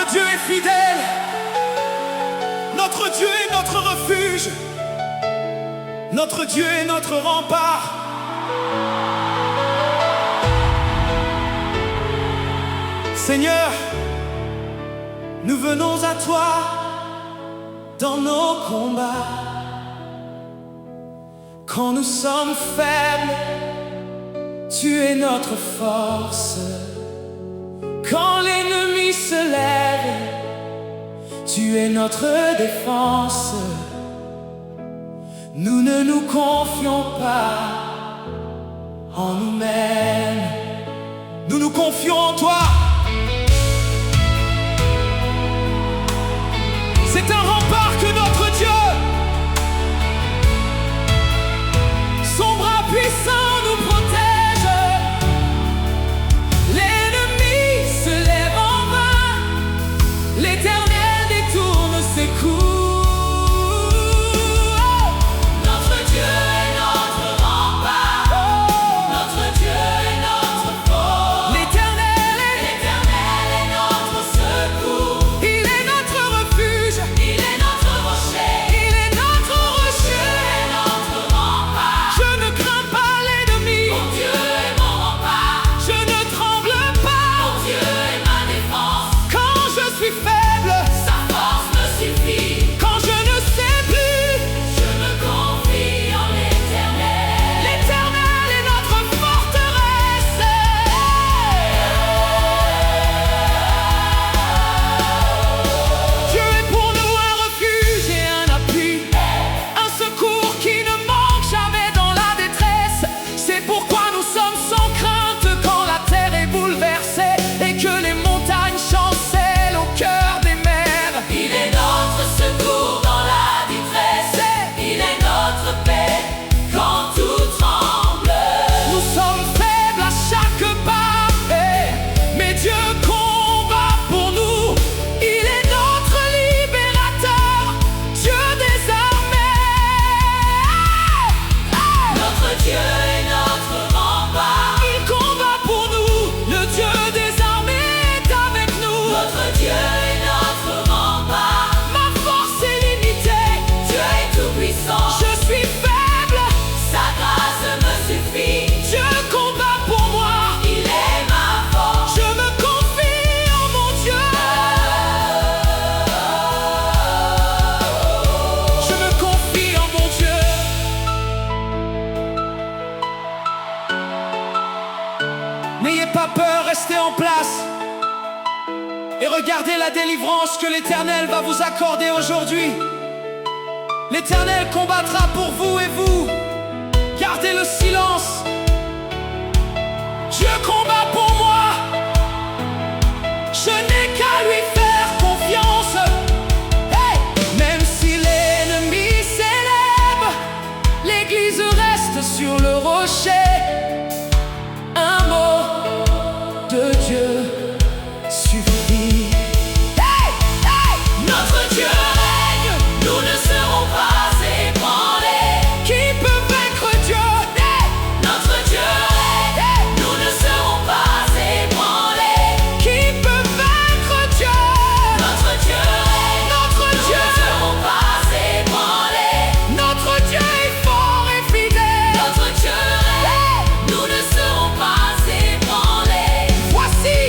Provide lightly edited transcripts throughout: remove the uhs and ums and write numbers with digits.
Dieu est fidèle, notre Dieu est notre refuge, notre Dieu est notre rempart. Seigneur, nous venons à toi dans nos combats. Quand nous sommes faibles, tu es notre force. Quand l'ennemi se lève, tu es notre défense. Nous ne nous confions pas en nous-mêmes, nous nous confions en toi. C'est un rempart que notre Dieu, son bras puissant nous protège. L'ennemi se lève en vain, l'Éternel détourne ses coups. N'ayez pas peur, restez en place et regardez la délivrance que l'Éternel va vous accorder aujourd'hui. L'Éternel combattra pour vous et vous. Gardez le silence. Dieu combat pour moi. Je n'ai qu'à lui faire confiance. Hey! Même si l'ennemi s'élève, l'Église reste sur le rocher. Un mot de Dieu suffit. Hey! Hey! Notre Dieu règne, nous ne serons pas ébranlés. Qui peut vaincre Dieu? Hey! Notre Dieu règne, hey! Nous ne serons pas ébranlés. Qui peut vaincre Dieu? Notre Dieu règne, notre Dieu, nous ne serons pas ébranlés. Notre Dieu est fort et fidèle. Notre Dieu règne, hey! Nous ne serons pas ébranlés. Voici,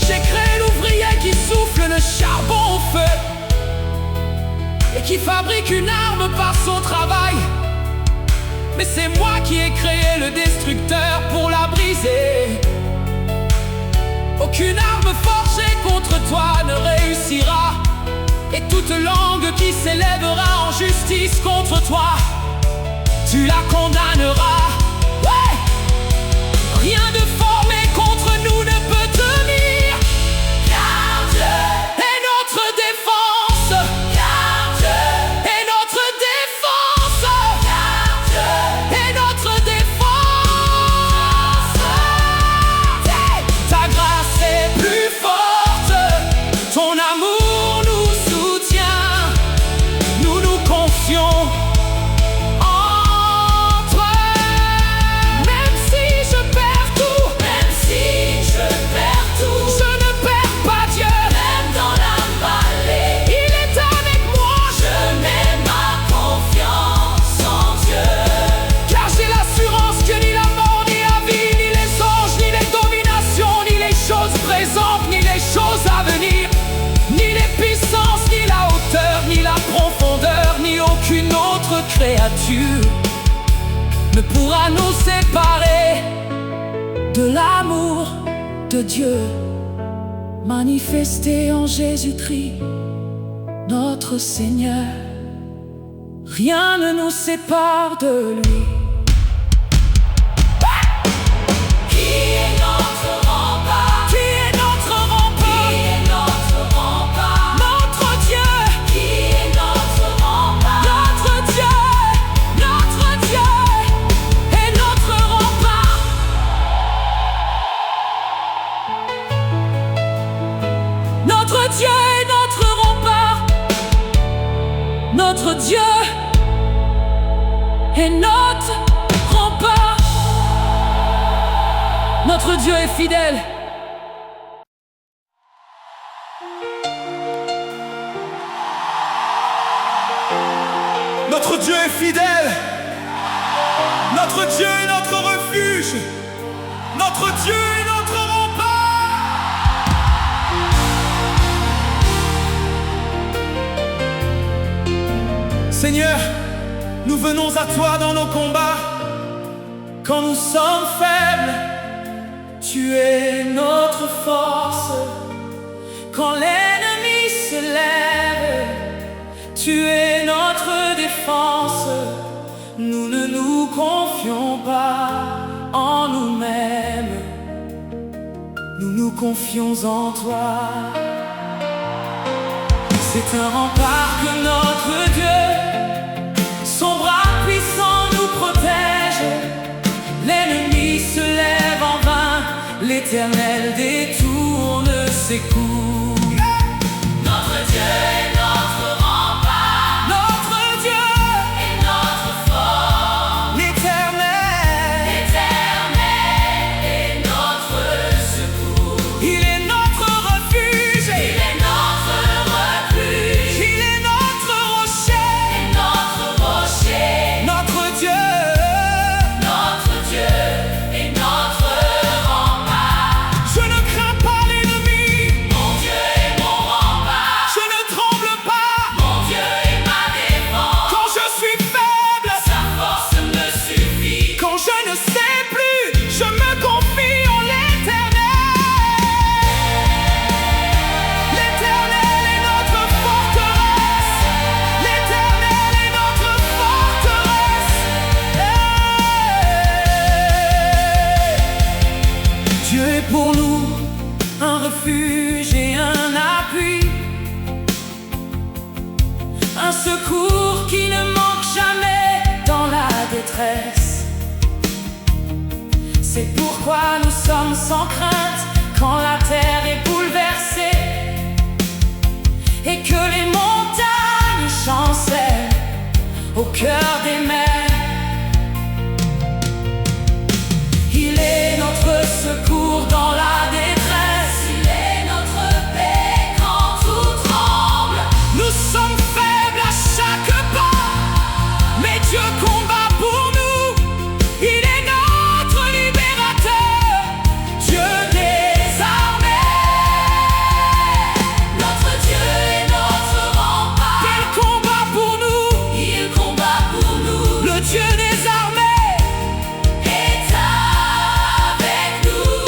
j'ai créé l'ouvrier qui souffle le charbon au feu et qui fabrique une arme par son travail. Mais c'est moi qui ai créé le destructeur pour la briser. Aucune arme forgée contre toi ne réussira, et toute langue qui s'élèvera en justice contre toi, tu la condamneras. Ouais! Rien de formé contre nous ne peut tenir, car Dieu est notre défense. Car Dieu est notre défense. Car Dieu est notre défense. Hey! Ta grâce est plus forte, ton amour nous soutient. Nous nous confions en toi. nature ne pourra nous séparer de l'amour de Dieu manifesté en Jésus-Christ, notre Seigneur. Rien ne nous sépare de lui. Notre Dieu est notre rempart. Notre Dieu est notre rempart. Notre Dieu est fidèle. Notre Dieu est fidèle. Notre Dieu est notre refuge. Notre Dieu est notre rempart. Seigneur, nous venons à toi dans nos combats. Quand nous sommes faibles, tu es notre force. Quand l'ennemi se lève, tu es notre défense. Nous ne nous confions pas en nous-mêmes, nous nous confions en toi. C'est un rempart que notre Dieu, son bras puissant nous protège. L'ennemi se lève en vain, l'Éternel détourne ses coups. Notre Dieu est notre rempart. Notre Dieu est notre force. L'Éternel est notre secours. Il est notre refuge. Il est notre refuge. Il est notre rocher. Et notre rocher. Notre Dieu est notre rempart. Je ne crains pas l'ennemi. Mon Dieu est mon rempart. Je ne tremble pas. Mon Dieu est ma défense. Quand je suis faible, sa force me suffit. Quand je ne sais plus, je me confie en l'Éternel. L'Éternel est notre forteresse. L'Éternel est notre forteresse. Dieu est pour nous un refuge et un appui, un secours qui ne manque jamais dans la détresse. C'est pourquoi nous sommes sans crainte quand la terre est bouleversée et que les montagnes chancellent au cœur des mers. Il est notre secours dans la détresse. Il est notre paix quand tout tremble. Nous sommes faibles à chaque pas, mais Dieu combat pour nous. Il est notre libérateur, Dieu des armées. Notre Dieu est notre rempart. Il combat pour nous. Il combat pour nous. Le Dieu des armées est avec nous.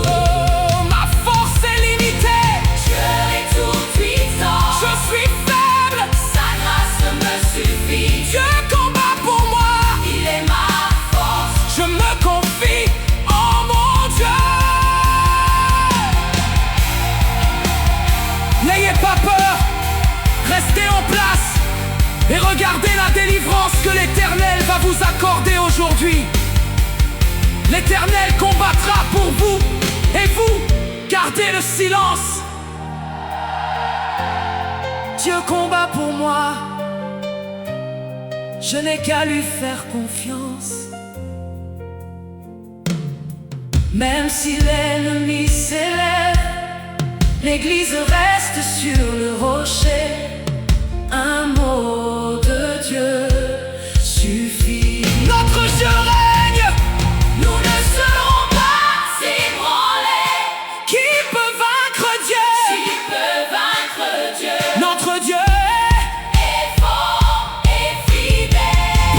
Oh, ma force est limitée. Dieu est tout puissant. Je suis faible. Sa grâce me suffit. Dieu combat pour moi. Il est ma force. Je me confie en mon Dieu. N'ayez pas peur. Restez en place et regardez la délivrance que l'Éternel va vous accorder aujourd'hui. L'Éternel combattra pour vous et vous gardez le silence. Dieu combat pour moi. Je n'ai qu'à lui faire confiance. Même si l'ennemi s'élève, l'Église reste sur le rocher. Un mot de Dieu suffit. Notre Dieu règne. Nous ne serons pas ébranlés. Qui peut vaincre Dieu? Qui peut vaincre Dieu? Notre Dieu est fort et fidèle.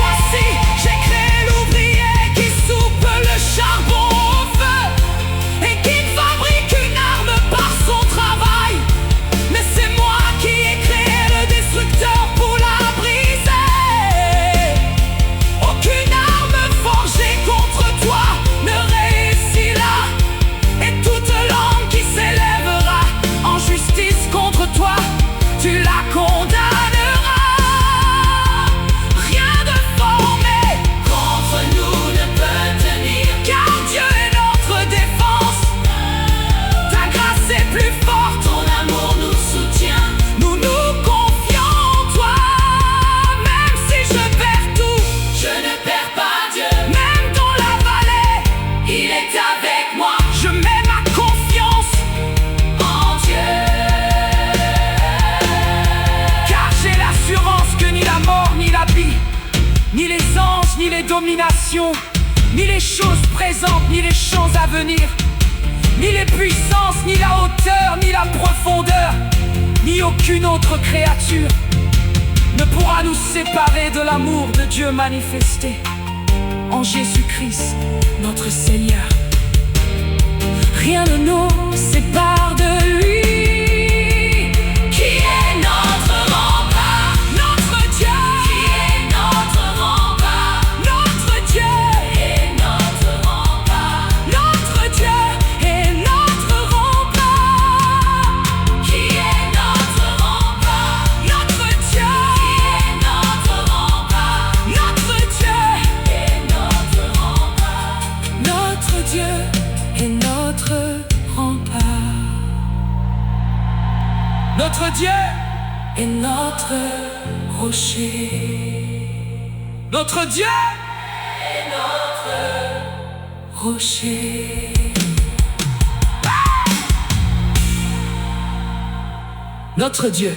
domination, ni les choses présentes, ni les choses à venir, ni les puissances, ni la hauteur, ni la profondeur, ni aucune autre créature ne pourra nous séparer de l'amour de Dieu manifesté en Jésus-Christ, notre Seigneur. Rien ne nous sépare de lui. Notre Dieu est notre rocher. Notre Dieu est notre rocher. Notre Dieu